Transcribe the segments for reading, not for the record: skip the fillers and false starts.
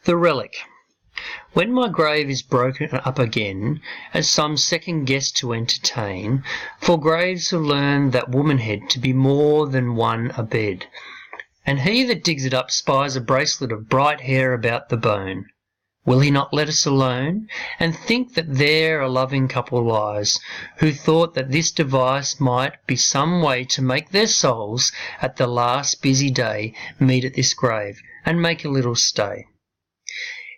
The Relic. When my grave is broken up again, as some second guest to entertain, for graves have learned that womanhead to be more than one a bed, and he that digs it up spies a bracelet of bright hair about the bone. Will he not let us alone, and think that there a loving couple lies, who thought that this device might be some way to make their souls at the last busy day meet at this grave, and make a little stay?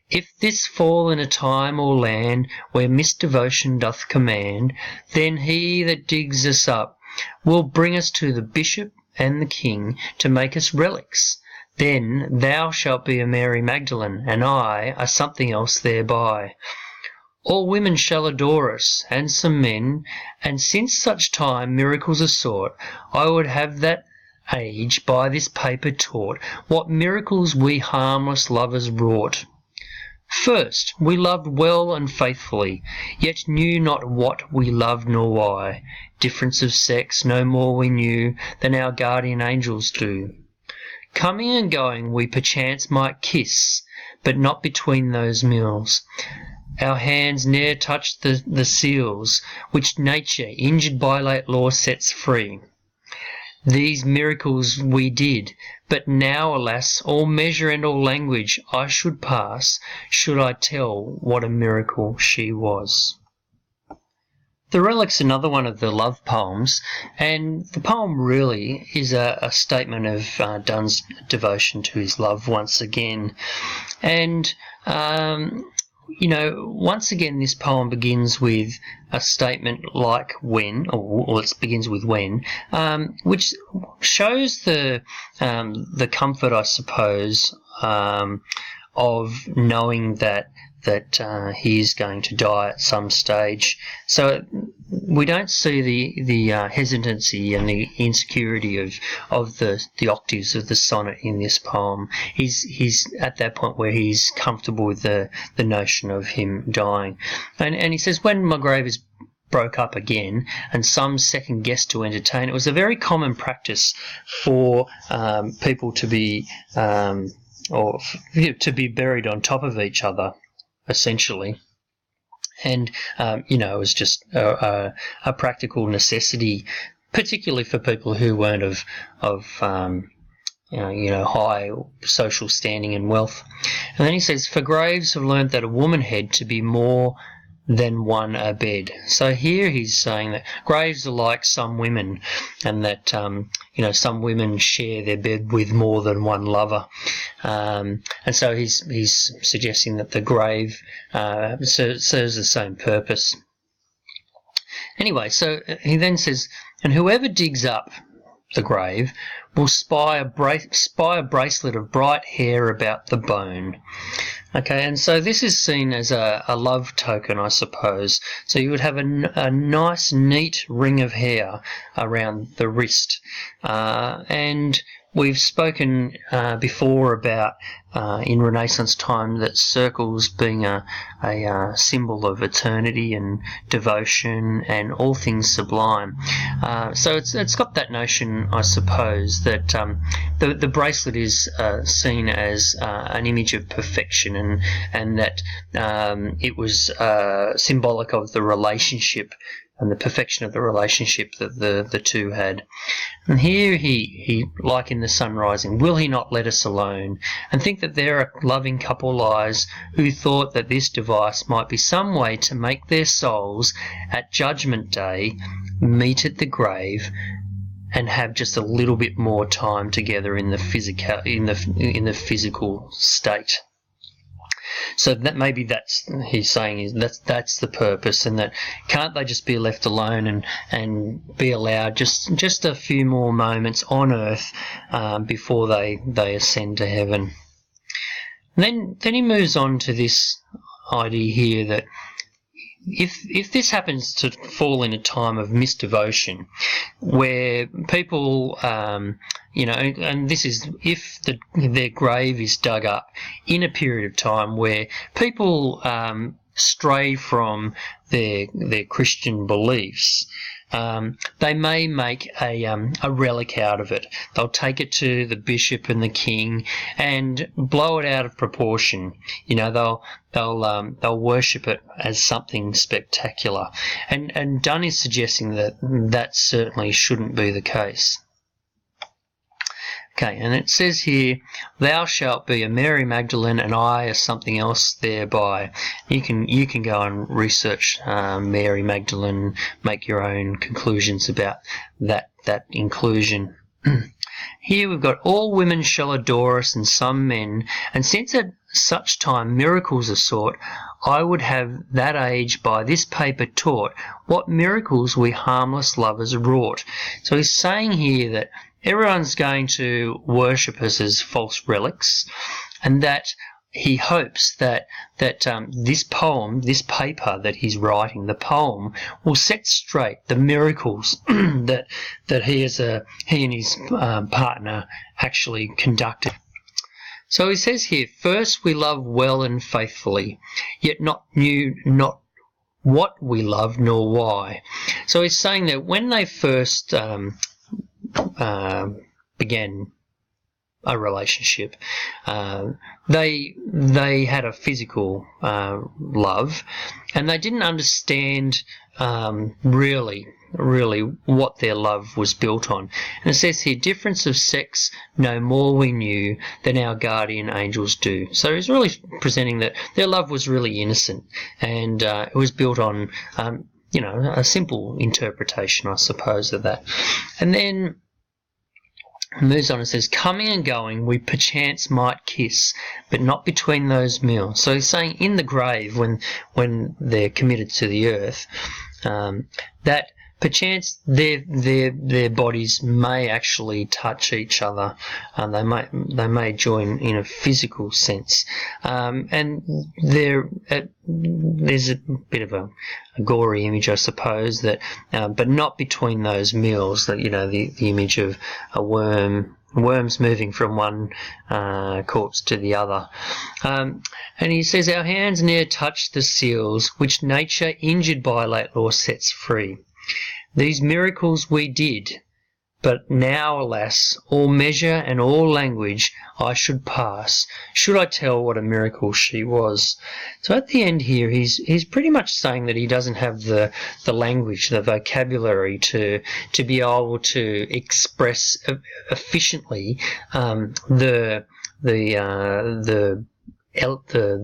If this fall in a time or land where misdevotion doth command, then he that digs us up will bring us to the bishop and the king to make us relics. Then thou shalt be a Mary Magdalene, and I a something else thereby. All women shall adore us, and some men, and since such time miracles are sought, I would have that age by this paper taught what miracles we harmless lovers wrought. First, we loved well and faithfully, yet knew not what we loved nor why. Difference of sex no more we knew than our guardian angels do. Coming and going we perchance might kiss, but not between those meals. Our hands ne'er touched the seals, which nature, injured by late law, sets free. These miracles we did, but now, alas, all measure and all language I should pass, should I tell what a miracle she was. The Relic's another one of the love poems, and the poem really is a statement of Donne's devotion to his love once again. And once again, this poem begins with a statement like when, or it begins with when, which shows the comfort, I suppose, of knowing that he is going to die at some stage. So we don't see the hesitancy and the insecurity of the octaves of the sonnet in this poem. He's at that point where he's comfortable with the notion of him dying, and he says, when my grave is broke up again and some second guest to entertain. It was a very common practice for people to be to be buried on top of each other, essentially. And, it was just a practical necessity, particularly for people who weren't of high social standing and wealth. And then he says, for graves have learnt that a woman head to be more than one a bed. So here he's saying that graves are like some women, and that some women share their bed with more than one lover, and so he's suggesting that the grave serves the same purpose. Anyway, so he then says, and whoever digs up the grave will spy a bracelet of bright hair about the bone. Okay, and so this is seen as a love token, I suppose. So you would have a nice, neat ring of hair around the wrist. And we've spoken before about, in Renaissance time, that circles being a symbol of eternity and devotion and all things sublime. So it's got that notion, I suppose, that the bracelet is seen as an image of perfection, and that it was symbolic of the relationship and the perfection of the relationship that the two had. And here he, like in the sun rising, will he not let us alone, and think that there a loving couple lies, who thought that this device might be some way to make their souls at judgment day meet at the grave, and have just a little bit more time together in the physical state. So that maybe he's saying that's the purpose, and that can't they just be left alone and be allowed just a few more moments on earth before they ascend to heaven. Then he moves on to this idea here that if this happens to fall in a time of misdevotion, where people, and this is if their grave is dug up in a period of time where people stray from their Christian beliefs, they may make a relic out of it. They'll take it to the bishop and the king and blow it out of proportion. They'll worship it as something spectacular. And Donne is suggesting that certainly shouldn't be the case. Okay, and it says here, thou shalt be a Mary Magdalene and I a something else thereby. You can go and research Mary Magdalene, make your own conclusions about that inclusion. Here we've got all women shall adore us and some men, and since at such time miracles are sought, I would have that age by this paper taught what miracles we harmless lovers wrought. So he's saying here that everyone's going to worship us as false relics, and that he hopes that this poem, this paper that he's writing, the poem, will set straight the miracles that he and his partner actually conducted. So he says here, first we love well and faithfully, yet knew not what we love nor why. So he's saying that when they first began a relationship, they had a physical love, and they didn't understand really what their love was built on. And it says here, difference of sex no more we knew than our guardian angels do. So he's really presenting that their love was really innocent, and it was built on a simple interpretation, I suppose, of that. And then moves on and says, coming and going we perchance might kiss, but not between those meals. So he's saying in the grave, when they're committed to the earth, that perchance their bodies may actually touch each other, and they may join in a physical sense, and there's a bit of a gory image, I suppose, that but not between those meals. That the image of worms moving from one corpse to the other. And he says, our hands ne'er touch the seals which nature injured by late law sets free. These miracles we did, but now, alas, all measure and all language I should pass, should I tell what a miracle she was. So at the end here, he's pretty much saying that he doesn't have the language, the vocabulary to be able to express efficiently the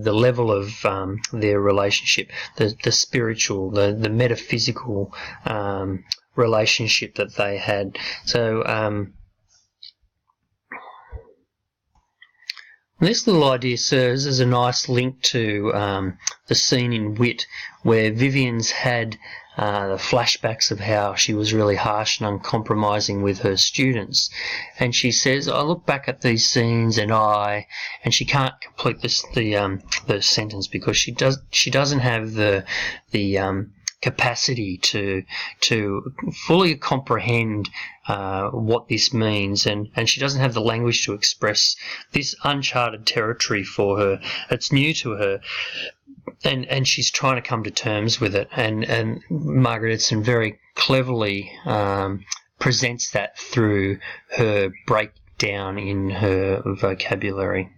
level of their relationship, the spiritual, the metaphysical relationship that they had. So this little idea serves as a nice link to the scene in Wit where Vivian's had the flashbacks of how she was really harsh and uncompromising with her students, and she says, I look back at these scenes and she can't complete the sentence because she doesn't have the capacity to fully comprehend what this means, and she doesn't have the language to express this uncharted territory for her. It's new to her, and she's trying to come to terms with it, and Margaret Edson very cleverly presents that through her breakdown in her vocabulary.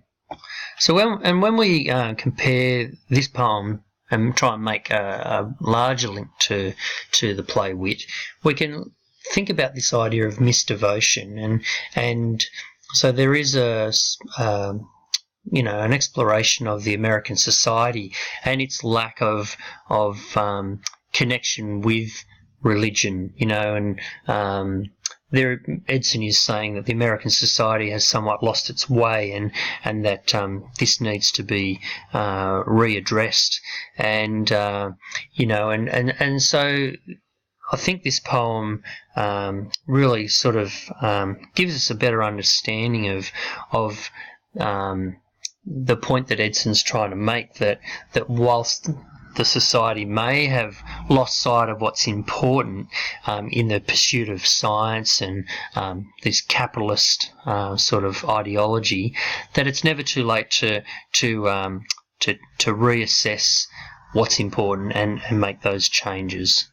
So when we compare this poem and try and make a larger link to the play Wit, we can think about this idea of misdevotion, and so there is an exploration of the American society and its lack of connection with religion, and there Edson is saying that the American society has somewhat lost its way, and that this needs to be readdressed, and so I think this poem really sort of gives us a better understanding of the point that Edson's trying to make, that whilst the society may have lost sight of what's important in the pursuit of science and this capitalist sort of ideology, that it's never too late to reassess what's important and make those changes.